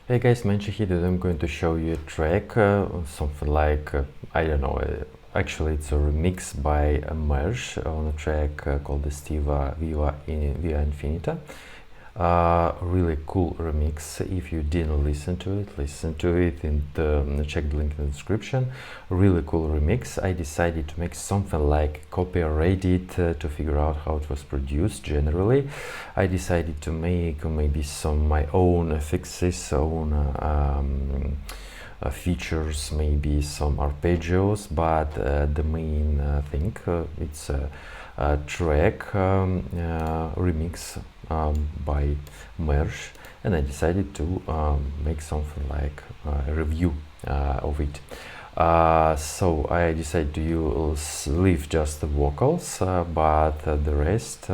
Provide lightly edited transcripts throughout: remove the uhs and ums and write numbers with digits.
Hey guys, Menchi here. Today I'm going to show you a track, something like, I don't know, actually it's a remix by Marsh on a track called Estiva via Infinita. Really cool remix. If you didn't listen to it and check the link in the description. Really cool remix. I decided to make something like copy or edit to figure out how it was produced. Generally I decided to make maybe some my own fixes, features, maybe some arpeggios, but the main thing, it's a track remix by Marsh, and I decided to make something like a review of it. So I decided to leave just the vocals, but the rest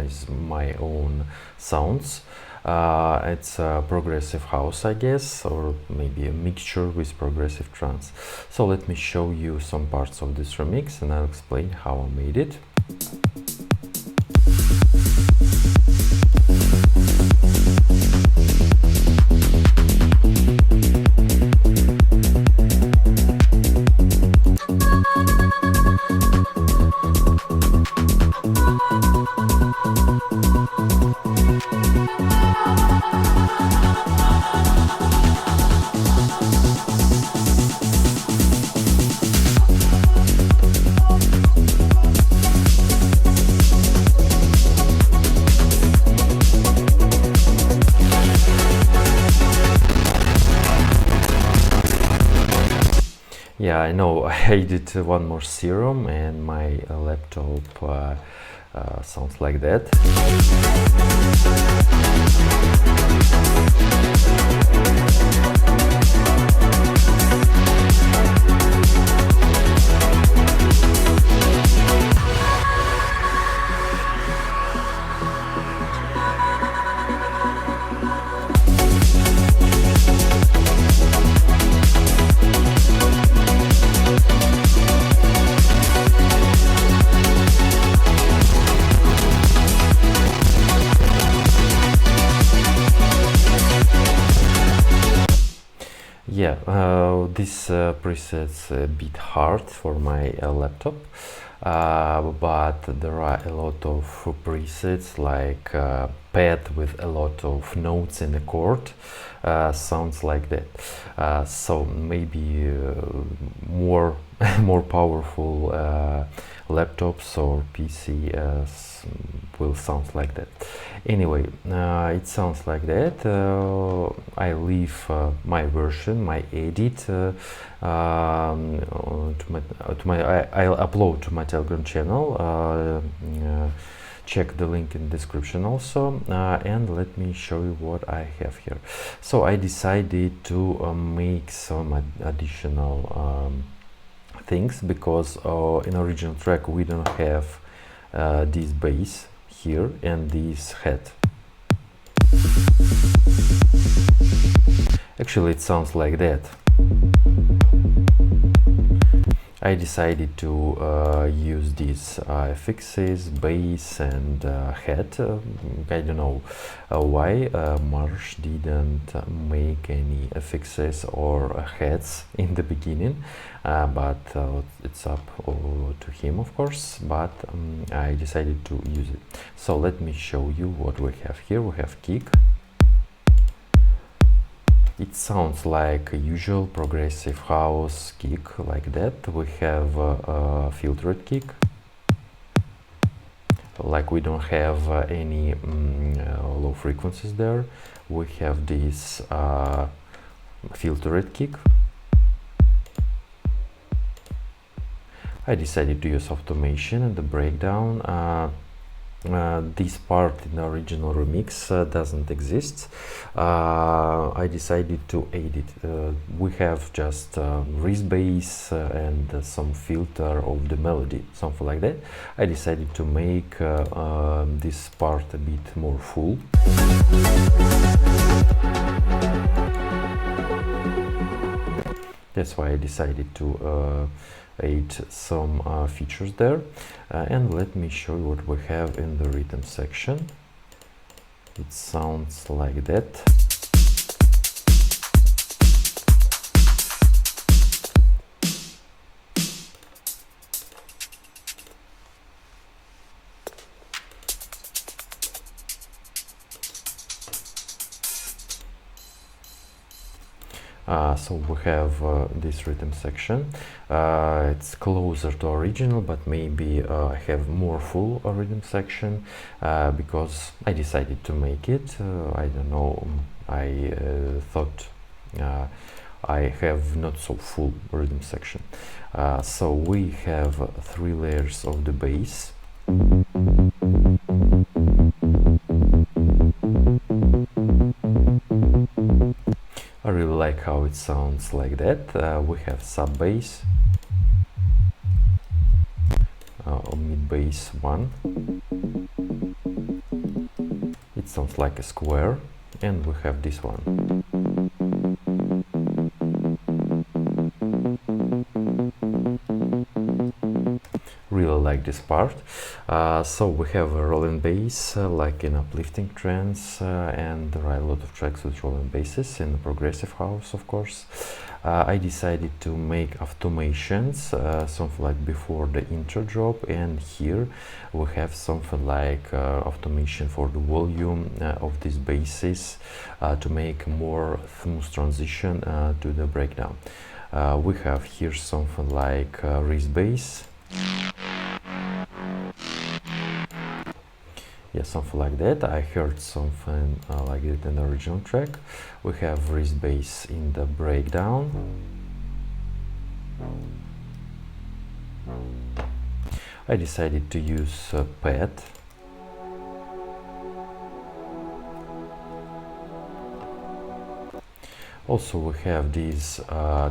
is my own sounds. It's progressive house, I guess, or maybe a mixture with progressive trance. So let me show you some parts of this remix and I'll explain how I made it. Yeah, I know I did one more Serum and my laptop sounds like that. Yeah, this preset's a bit hard for my laptop, but there are a lot of presets like pad with a lot of notes in the chord, sounds like that. So maybe more more powerful laptops or PC will sound like that. Anyway, it sounds like that. I leave my version, my edit I'll upload to my Telegram channel. Check the link in the description also, and let me show you what I have here. So I decided to make some additional things because in original track we don't have this bass here and this head. Actually it sounds like that. I decided to use these fixes, bass and head. I don't know why Marsh didn't make any fixes or heads in the beginning, but it's up to him, of course, but I decided to use it. So let me show you what we have here. We have kick. It sounds like a usual progressive house kick, like that. We have a filtered kick, like we don't have any low frequencies there. We have this filtered kick. I decided to use automation and the breakdown. This part in the original remix doesn't exist. I decided to edit. We have just wrist bass and some filter of the melody, something like that. I decided to make this part a bit more full. That's why I decided to add some features there, and let me show you what we have in the rhythm section. It sounds like that. So we have this rhythm section. It's closer to original, but maybe I have more full rhythm section because I decided to make it. I don't know, I thought I have not so full rhythm section. So we have 3 layers of the bass. I really like how it sounds like that. We have sub bass, mid bass 1. It sounds like a square, and we have this one. Really like this part. So we have a rolling bass, like in uplifting trance, and there are a lot of tracks with rolling basses in the progressive house, of course. I decided to make automations, something like before the intro drop, and here we have something like automation for the volume of these basses to make more smooth transition to the breakdown. We have here something like wrist bass. Yeah, something like that. I heard something like it in the original track. We have wrist bass in the breakdown. I decided to use a pad. Also, we have this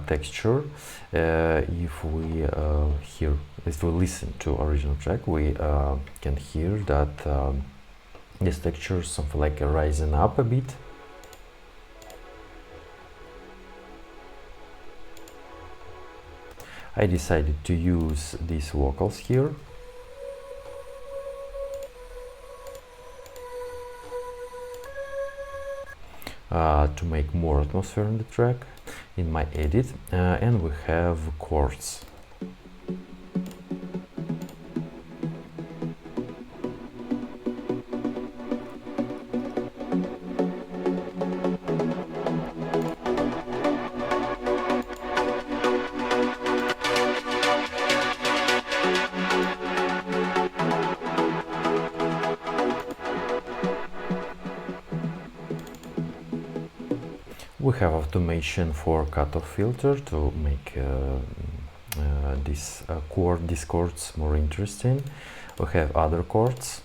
texture. If we if we listen to original track, we can hear that this texture is something like rising up a bit. I decided to use these vocals here. To make more atmosphere in the track in my edit, and we have chords. We have automation for cutoff filter to make these chords more interesting. We have other chords.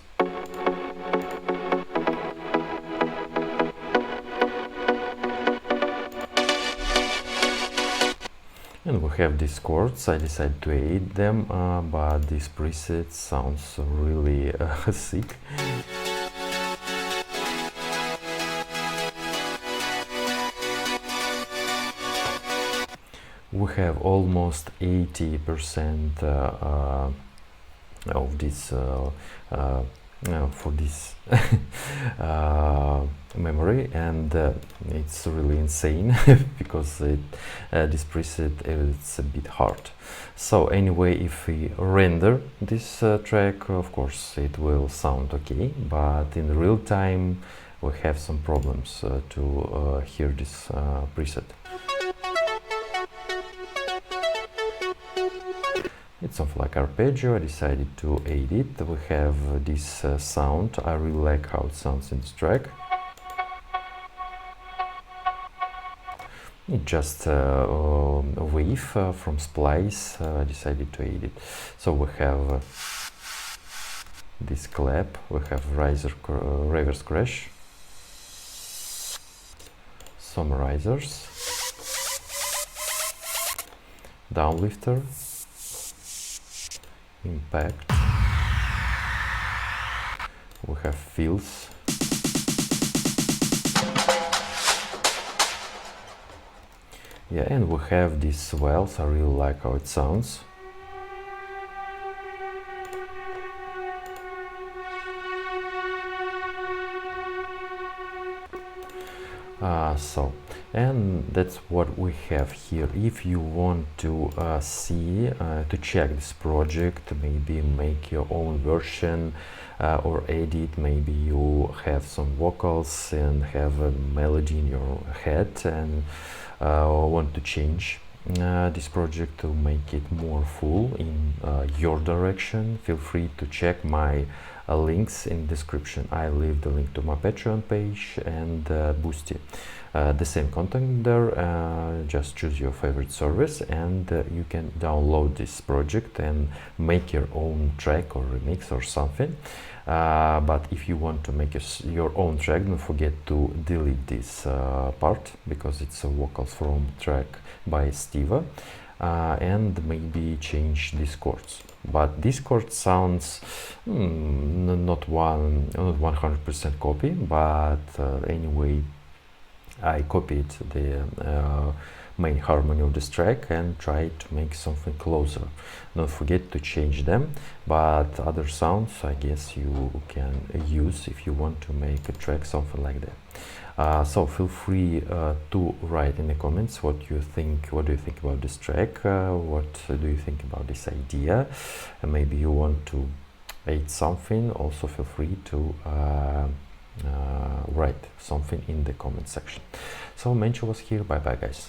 And we have these chords. I decided to edit them, but this preset sounds really sick. We have almost 80% of this for this memory, and it's really insane because this preset is a bit hard. So anyway, if we render this track, of course it will sound okay, but in real time we have some problems to hear this preset. It's something like arpeggio. I decided to edit. We have this sound. I really like how it sounds in this track. It's just a wave from Splice. I decided to edit. So we have this clap. We have reverse crash, some risers, downlifter, impact. We have fills. Yeah, and we have these swells. I really like how it sounds. And that's what we have here. If you want to to check this project, maybe make your own version or edit, maybe you have some vocals and have a melody in your head and want to change this project to make it more full in your direction, feel free to check my links in description. I leave the link to my Patreon page and Boosty. The same content there, just choose your favorite service and you can download this project and make your own track or remix or something. But if you want to make your own track, don't forget to delete this part because it's a vocals from track by Estiva, and maybe change these chords. But this chord sounds not 100% copy, but anyway, I copied the main harmony of this track and tried to make something closer. Don't forget to change them, but other sounds I guess you can use if you want to make a track something like that. So feel free to write in the comments what do you think about this track, what do you think about this idea, and maybe you want to add something. Also feel free to write something in the comment section. So Mencho was here. Bye bye guys.